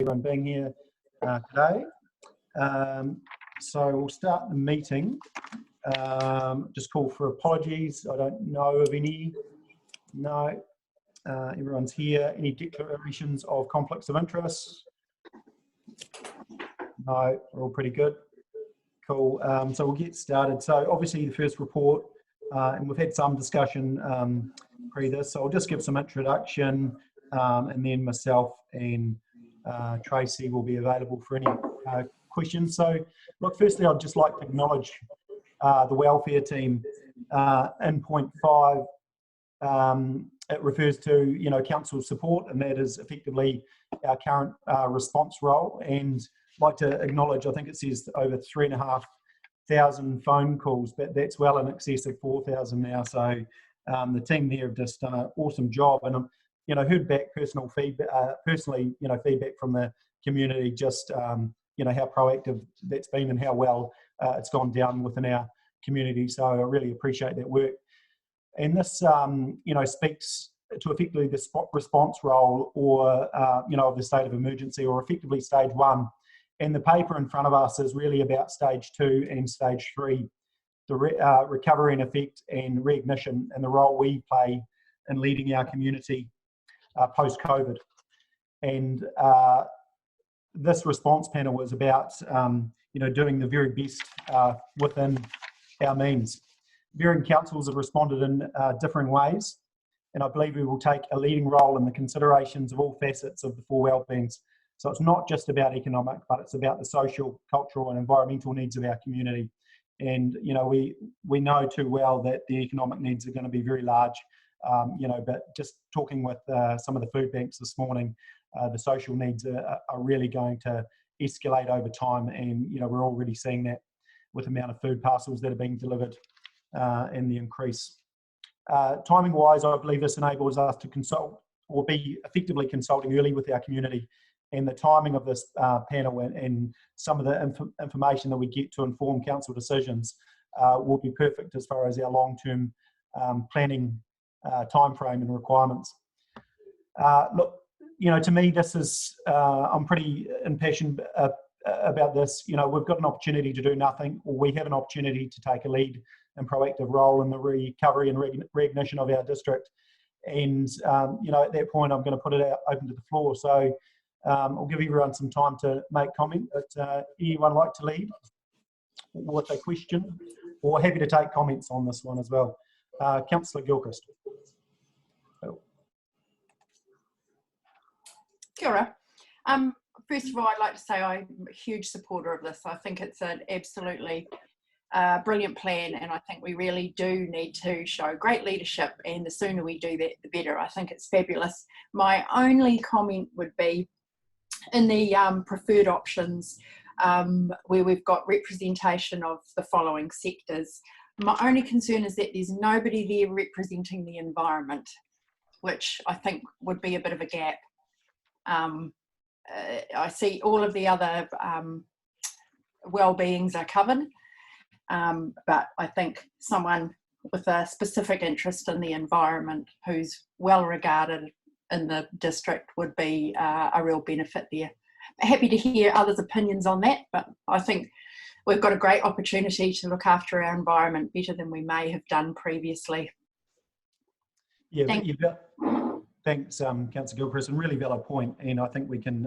everyone being here today. So we'll start the meeting. Just call for apologies. I don't know of any. No. Everyone's here. Any declarations of conflicts of interest? No, we're all pretty good. Cool. So we'll get started. So obviously the first report, and we've had some discussion pre this, so I'll just give some introduction, and then myself and Tracy will be available for any questions. So look, firstly, I'd just like to acknowledge the welfare team in point 5. It refers to, council support, and that is effectively our current response role. And I'd like to acknowledge, I think it says over 3,500 phone calls, but that's well in excess of 4,000 now. So the team there have just done an awesome job, and heard back personally, feedback from the community, just how proactive that's been and how well it's gone down within our community. So I really appreciate that work. And this, speaks to effectively the response role or, of the state of emergency, or effectively stage 1. And the paper in front of us is really about stage 2 and stage 3, the recovery and effect and reignition, and the role we play in leading our community post-COVID. And this response panel is about, doing the very best within our means. Varying councils have responded in differing ways, and I believe we will take a leading role in the considerations of all facets of the 4 wellbeings. So it's not just about economic, but it's about the social, cultural and environmental needs of our community. And we know too well that the economic needs are going to be very large, but just talking with some of the food banks this morning, the social needs are really going to escalate over time, and we're already seeing that with the amount of food parcels that are being delivered and the increase. Timing wise, I believe this enables us to consult or be effectively consulting early with our community, and the timing of this panel and some of the information that we get to inform council decisions will be perfect as far as our long-term planning time frame and requirements. Look, to me, this is, I'm pretty impassioned about this. We've got an opportunity to do nothing, or we have an opportunity to take a lead and proactive role in the recovery and reignition of our district. And, at that point, I'm going to put it out open to the floor. So I'll give everyone some time to make comment, but anyone like to lead with a question, or happy to take comments on this one as well. Councillor Gilchrist. Kia ora. First of all, I'd like to say I'm a huge supporter of this. I think it's an absolutely brilliant plan, and I think we really do need to show great leadership, and the sooner we do that, the better. I think it's fabulous. My only comment would be in the preferred options, where we've got representation of the following sectors. My only concern is that there's nobody there representing the environment, which I think would be a bit of a gap. I see all of the other well-beings are covered, but I think someone with a specific interest in the environment who's well regarded in the district would be a real benefit there. Happy to hear others' opinions on that, but I think we've got a great opportunity to look after our environment better than we may have done previously. Yeah, thanks, Councillor Gilchrist, and really valid point. And I think we can,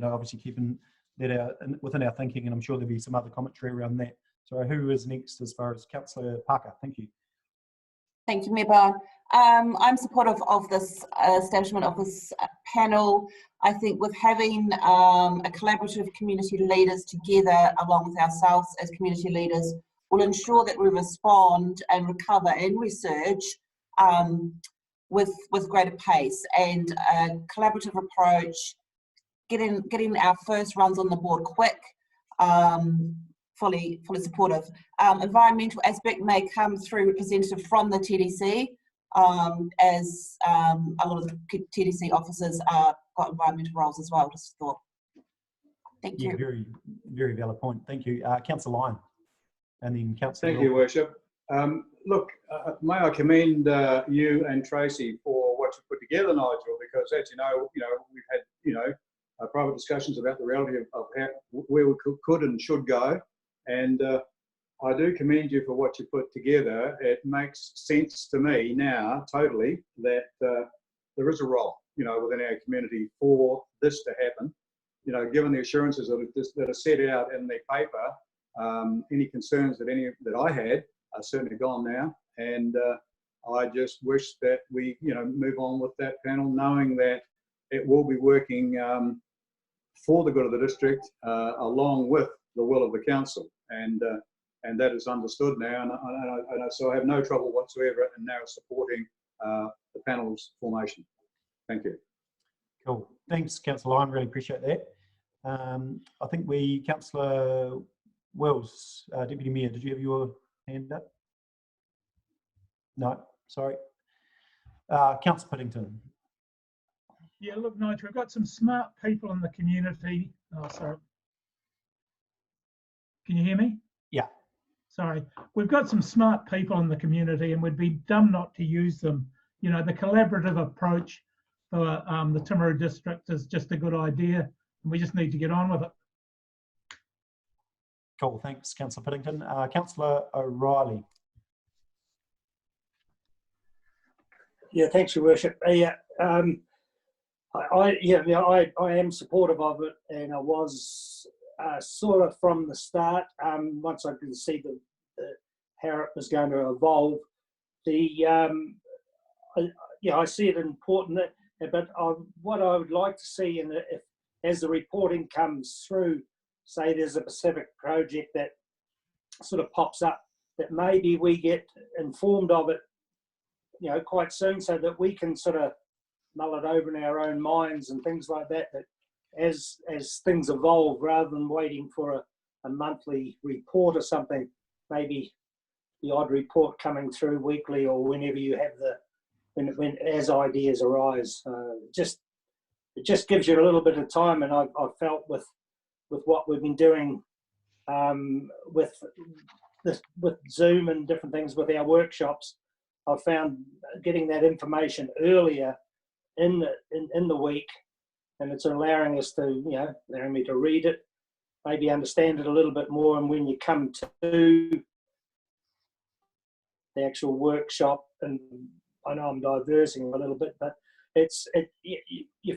obviously keeping that out within our thinking, and I'm sure there'll be some other commentary around that. So who is next as far as Councillor Parker? Thank you. Thank you, Mayor Bowen. I'm supportive of this establishment of this panel. I think with having a collaborative community leaders together along with ourselves as community leaders will ensure that we respond and recover and research with greater pace, and a collaborative approach, getting our first runs on the board quick, fully supportive. Environmental aspect may come through representative from the TDC, as a lot of the TDC officers got environmental roles as well. Just thought. Thank you. Yeah, very, very valid point. Thank you, Councillor Lyon, and then Councillor. Thank you, Worship. Look, may I commend you and Tracy for what you put together, Nigel, because as you know, we've had, private discussions about the reality of how, where we could and should go. And I do commend you for what you put together. It makes sense to me now, totally, that there is a role, within our community for this to happen. Given the assurances that are set out in the paper, any concerns that I had are certainly gone now. And I just wish that we, move on with that panel, knowing that it will be working for the good of the district, along with the will of the council. And that is understood now, and so I have no trouble whatsoever in now supporting the panel's formation. Thank you. Cool. Thanks, Councillor Lyon. Really appreciate that. I think Councillor Wells, Deputy Mayor, did you have your hand up? No, sorry. Councillor Piddington. Yeah, look, Nigel, we've got some smart people in the community. Oh, sorry. Can you hear me? Yeah. Sorry. We've got some smart people in the community and we'd be dumb not to use them. The collaborative approach for the Timaru district is just a good idea and we just need to get on with it. Cool, thanks, Councillor Piddington. Councillor O'Reilly. Yeah, thanks, Your Worship. I am supportive of it, and I was sort of from the start. Once I could see how it was going to evolve, I see it important. But what I would like to see, as the reporting comes through, say there's a Pacific project that sort of pops up, that maybe we get informed of it, quite soon, so that we can sort of mull it over in our own minds and things like that. That as things evolve, rather than waiting for a monthly report or something, maybe the odd report coming through weekly or whenever you have when as ideas arise. It just gives you a little bit of time, and I've felt with what we've been doing with Zoom and different things with our workshops, I've found getting that information earlier in the week, and it's allowing me to read it, maybe understand it a little bit more, and when you come to the actual workshop, and I know I'm diversing a little bit, but you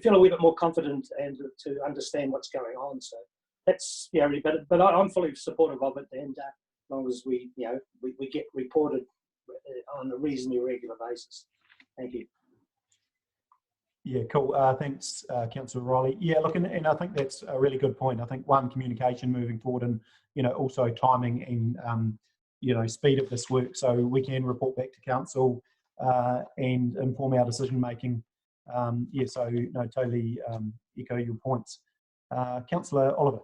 feel a wee bit more confident and to understand what's going on. So that's really better. But I'm fully supportive of it, and as long as we get reported on a reasonably regular basis. Thank you. Yeah, cool. Thanks, Councillor O'Reilly. Yeah, look, and I think that's a really good point. I think communication moving forward, and also timing and speed of this work, so we can report back to council and inform our decision making. So totally echo your points. Councillor Oliver.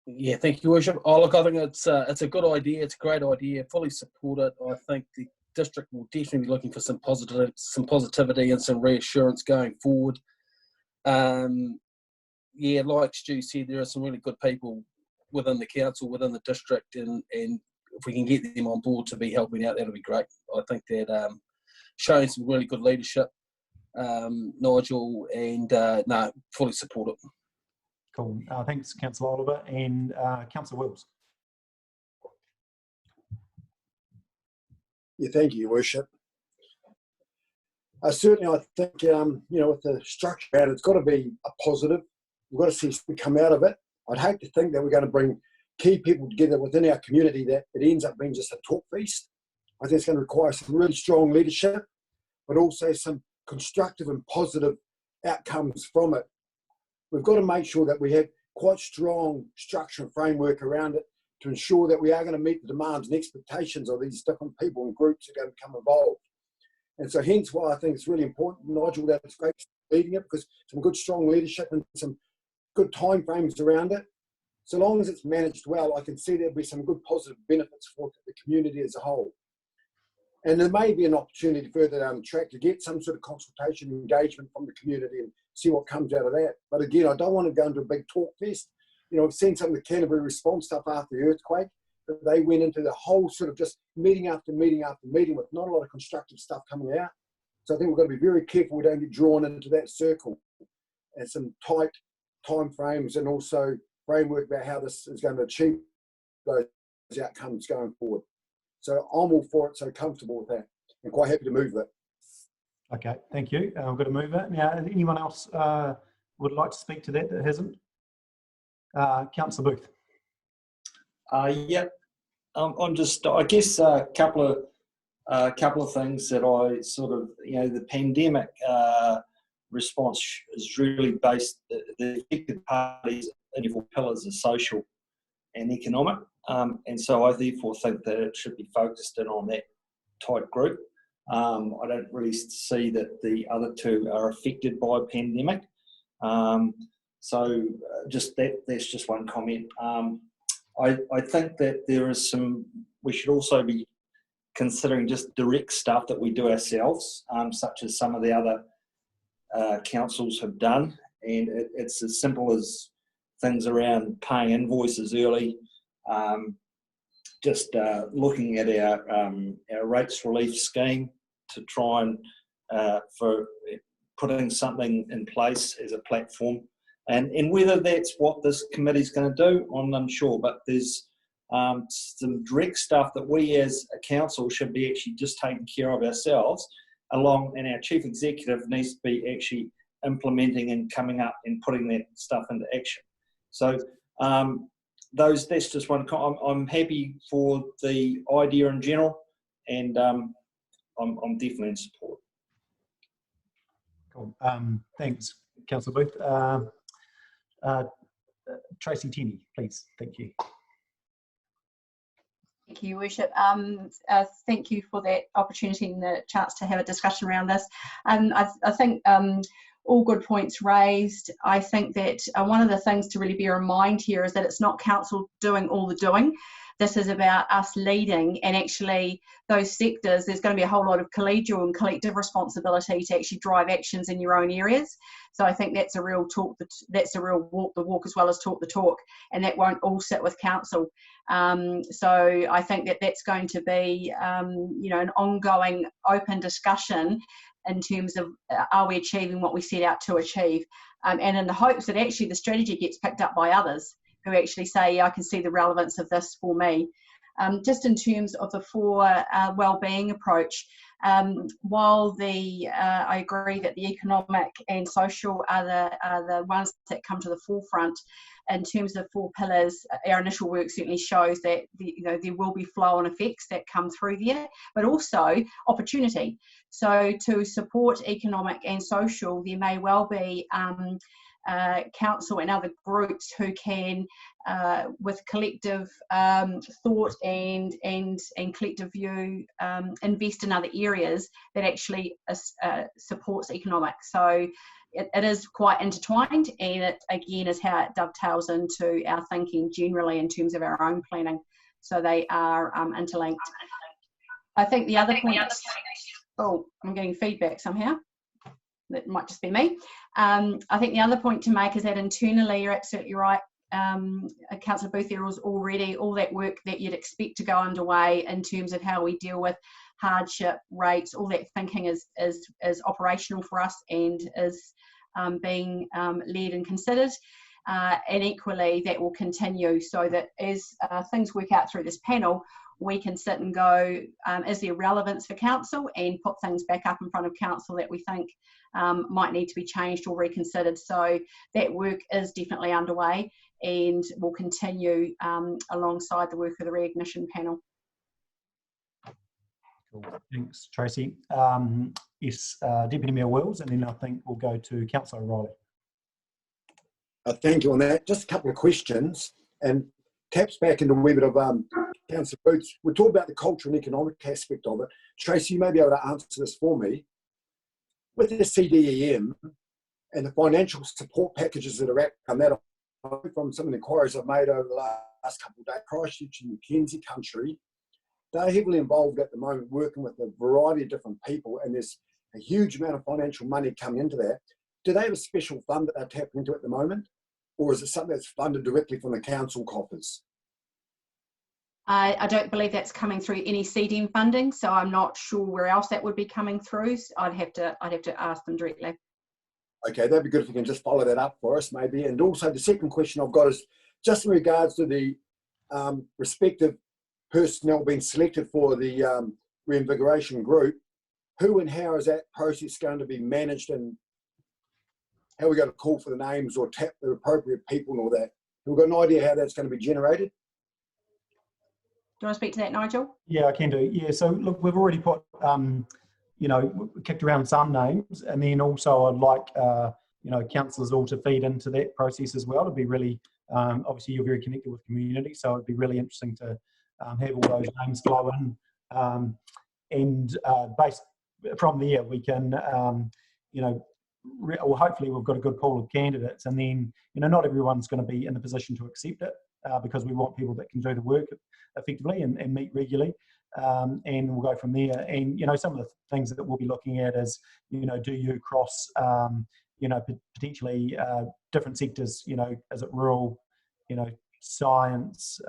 Yeah, thank you, Worship. Look, I think it's a good idea. It's a great idea. Fully support it. I think the district will definitely be looking for some positivity and some reassurance going forward. Like Stu said, there are some really good people within the council, within the district, and if we can get them on board to be helping out, that'll be great. I think that showing some really good leadership, Nigel, and fully support it. Cool. Thanks, Councillor Oliver. And Councillor Wills. Yeah, thank you, Your Worship. Certainly, I think, with the structure out, it's got to be a positive. We've got to see something come out of it. I'd hate to think that we're going to bring key people together within our community that it ends up being just a talk feast. I think it's going to require some really strong leadership, but also some constructive and positive outcomes from it. We've got to make sure that we have quite strong structure and framework around it to ensure that we are going to meet the demands and expectations of these different people and groups that are going to become involved. And so hence why I think it's really important, Nigel, that it's great leading it, because some good strong leadership and some good time frames around it. So long as it's managed well, I can see there'll be some good positive benefits for the community as a whole. And there may be an opportunity further down the track to get some sort of consultation and engagement from the community and see what comes out of that. But again, I don't want to go into a big talk fest. I've seen some of the Canterbury response stuff after the earthquake, but they went into the whole sort of just meeting after meeting after meeting with not a lot of constructive stuff coming out. So I think we've got to be very careful we don't get drawn into that circle. and some tight time frames and also framework about how this is going to achieve those outcomes going forward. So I'm all for it, so comfortable with that and quite happy to move it. Okay, thank you. I've got to move it. Now, anyone else would like to speak to that hasn't? Councillor Booth. Yeah, I'm just, I guess, a couple of things that I sort of, the pandemic response is really based, the affected parties in 4 pillars are social and economic, and so I therefore think that it should be focused in on that tight group. I don't really see that the other 2 are affected by a pandemic. So just that's just one comment. I think that there is we should also be considering just direct stuff that we do ourselves, such as some of the other councils have done. And it's as simple as things around paying invoices early, just looking at our rates relief scheme to try and for putting something in place as a platform. And whether that's what this committee's going to do, I'm unsure, but there's some direct stuff that we as a council should be actually just taking care of ourselves along, and our chief executive needs to be actually implementing and coming up and putting that stuff into action. So that's just one. I'm happy for the idea in general, and I'm definitely in support. Cool. Thanks, Councillor Booth. Tracy Tinney, please. Thank you. Thank you, Worship. Thank you for that opportunity and the chance to have a discussion around this. I think all good points raised. I think that one of the things to really bear in mind here is that it's not council doing all the doing. This is about us leading, and actually those sectors, there's going to be a whole lot of collegial and collective responsibility to actually drive actions in your own areas. So I think that's a real that's a real walk the walk as well as talk the talk, and that won't all sit with council. So I think that that's going to be an ongoing open discussion in terms of are we achieving what we set out to achieve, and in the hopes that actually the strategy gets picked up by others who actually say, yeah, I can see the relevance of this for me. Just in terms of the 4 wellbeing approach, while I agree that the economic and social are the ones that come to the forefront, in terms of 4 pillars, our initial work certainly shows that there will be flow-on effects that come through there, but also opportunity. So to support economic and social, there may well be council and other groups who can, with collective thought and collective view, invest in other areas that actually supports economic. So it is quite intertwined, and it again is how it dovetails into our thinking generally in terms of our own planning. So they are interlinked. I think the other point. Oh, I'm getting feedback somehow. That might just be me. I think the other point to make is that internally, you're absolutely right. Councillor Booth, there was already all that work that you'd expect to go underway in terms of how we deal with hardship rates. All that thinking is operational for us and is being led and considered. And equally, that will continue so that as things work out through this panel, we can sit and go, is there relevance for council, and put things back up in front of council that we think might need to be changed or reconsidered. So that work is definitely underway and will continue alongside the work of the Reignition panel. Cool. Thanks, Tracy. Yes, Deputy Mayor Wills, and then I think we'll go to Councillor O'Reilly. Thank you on that. Just a couple of questions, and taps back into a wee bit of Councillor Booth. We talked about the cultural and economic aspect of it. Tracy, you may be able to answer this for me. With the CDEM and the financial support packages that are out from that, from some of the inquiries I've made over the last couple of days, Christchurch and Mackenzie country, they're heavily involved at the moment working with a variety of different people, and there's a huge amount of financial money coming into that. Do they have a special fund that they're tapping into at the moment? Or is it something that's funded directly from the council coffers? I don't believe that's coming through any CDM funding, so I'm not sure where else that would be coming through. So I'd have to ask them directly. Okay, that'd be good if you can just follow that up for us, maybe. And also, the second question I've got is just in regards to the respective personnel being selected for the reinvigoration group. Who and how is that process going to be managed, and how are we going to call for the names or tap the appropriate people and all that? We've got an idea how that's going to be generated. Do you want to speak to that, Nigel? Yeah, I can do. Yeah, so look, we've already put, you know, kicked around some names, and then also I'd like, you know, councillors all to feed into that process as well. It'd be really, obviously you're very connected with community, so it'd be really interesting to have all those names flow in, and based from there we can, you know, well, hopefully we've got a good pool of candidates, and then, you know, not everyone's going to be in the position to accept it, because we want people that can do the work effectively and meet regularly, and we'll go from there. And, you know, some of the things that we'll be looking at is, you know, do you cross, you know, potentially different sectors, you know, is it rural, you know, science,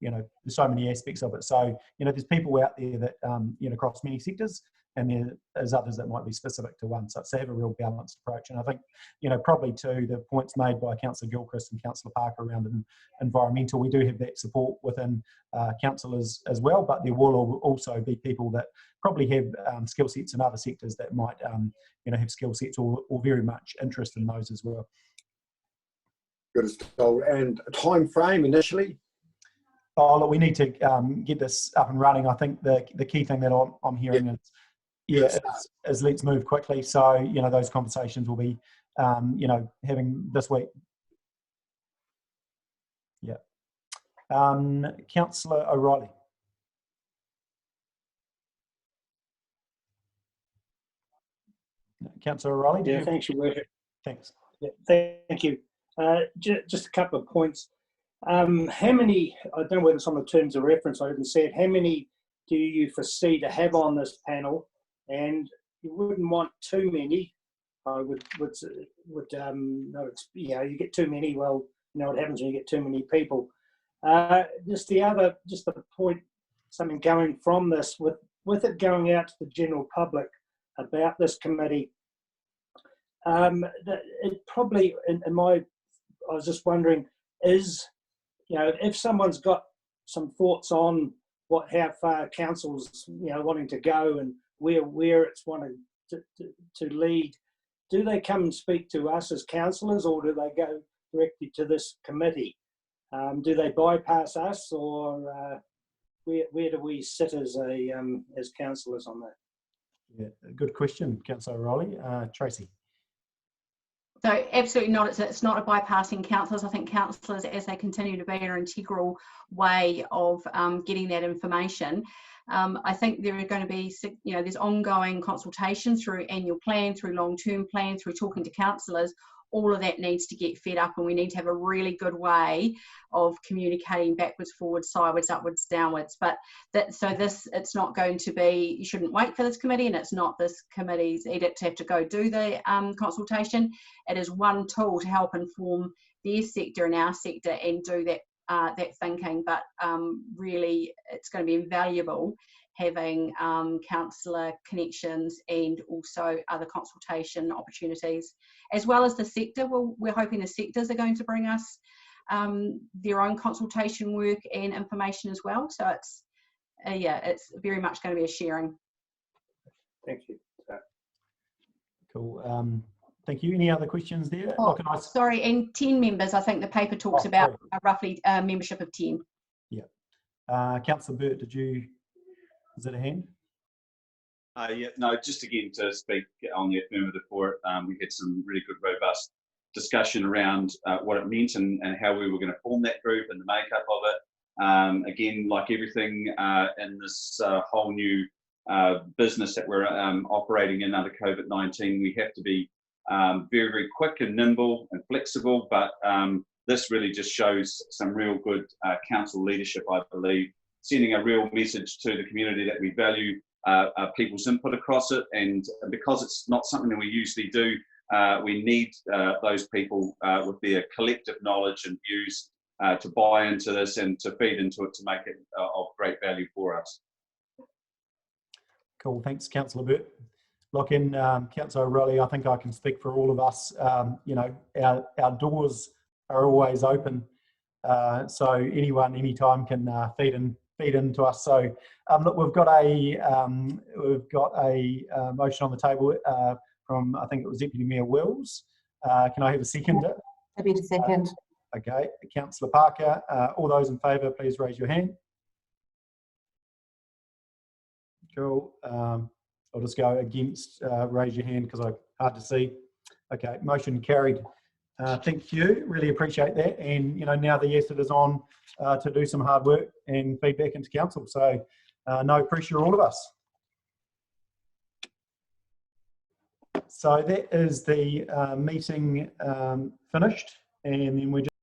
you know, there's so many aspects of it. So, you know, there's people out there that, you know, cross many sectors, and there's others that might be specific to one. So have a real balanced approach. And I think, you know, probably to the points made by Councillor Gilchrist and Councillor Parker around environmental, we do have that support within councillors as well, but there will also be people that probably have skill sets in other sectors that might, you know, have skill sets or very much interest in those as well. Good as gold. And a time frame initially? Oh, look, we need to get this up and running. I think the key thing that I'm hearing is, is let's move quickly. So, you know, those conversations will be, you know, having this week. Yeah. Councillor O'Reilly. Councillor O'Reilly. Yeah, thanks, your worship. Thanks. Yeah, thank you. Just a couple of points. How many, I don't know whether it's on the terms of reference, I didn't see it, how many do you foresee to have on this panel? And you wouldn't want too many. I would no, you know, you get too many, well, you know what happens when you get too many people. Just the point, something going from this, with it going out to the general public about this committee, it probably, I was just wondering, is, you know, if someone's got some thoughts on how far council's, you know, wanting to go and where it's wanting to lead, do they come and speak to us as councillors, or do they go directly to this committee? Do they bypass us, or where do we sit as councillors on that? Yeah, good question, Councillor O'Reilly. Tracy. So absolutely not. It's not a bypassing councillors. I think councillors, as they continue to be an integral way of getting that information, I think there are going to be, you know, there's ongoing consultation through annual plan, through long-term plan, through talking to councillors. All of that needs to get fed up, and we need to have a really good way of communicating backwards, forwards, sideways, upwards, downwards. But it's not going to be, you shouldn't wait for this committee, and it's not this committee's edict to have to go do the consultation. It is one tool to help inform their sector and our sector and do that thinking. But really, it's going to be invaluable having councillor connections and also other consultation opportunities, as well as the sector. We're hoping the sectors are going to bring us their own consultation work and information as well. So it's, it's very much going to be a sharing. Thank you. Cool. Thank you. Any other questions there? Sorry, and 10 members. I think the paper talks about roughly membership of 10. Yeah. Councillor Burt, is it a hand? Yeah, no, just again to speak on the affirmative for it, we had some really good, robust discussion around what it meant and how we were going to form that group and the makeup of it. Again, like everything in this whole new business that we're operating in under COVID-19, we have to be very, very quick and nimble and flexible, but this really just shows some real good council leadership, I believe, sending a real message to the community that we value people's input across it, and because it's not something that we usually do, we need those people with their collective knowledge and views to buy into this and to feed into it to make it of great value for us. Cool, thanks Councillor Burt. look, in Councillor O'Reilly, I think I can speak for all of us. You know, our doors are always open, so anyone, anytime can feed into us. So, look, we've got a motion on the table from, I think it was Deputy Mayor Wills. Can I have a seconder? Happy to second. Okay, Councillor Parker. All those in favour, please raise your hand. Cool. I'll just go against, raise your hand because I'm hard to see. Okay, motion carried. Thank you, really appreciate that. And, you know, now the asset is on to do some hard work and feedback into council. So no pressure, all of us. So that is the meeting finished, and then we're just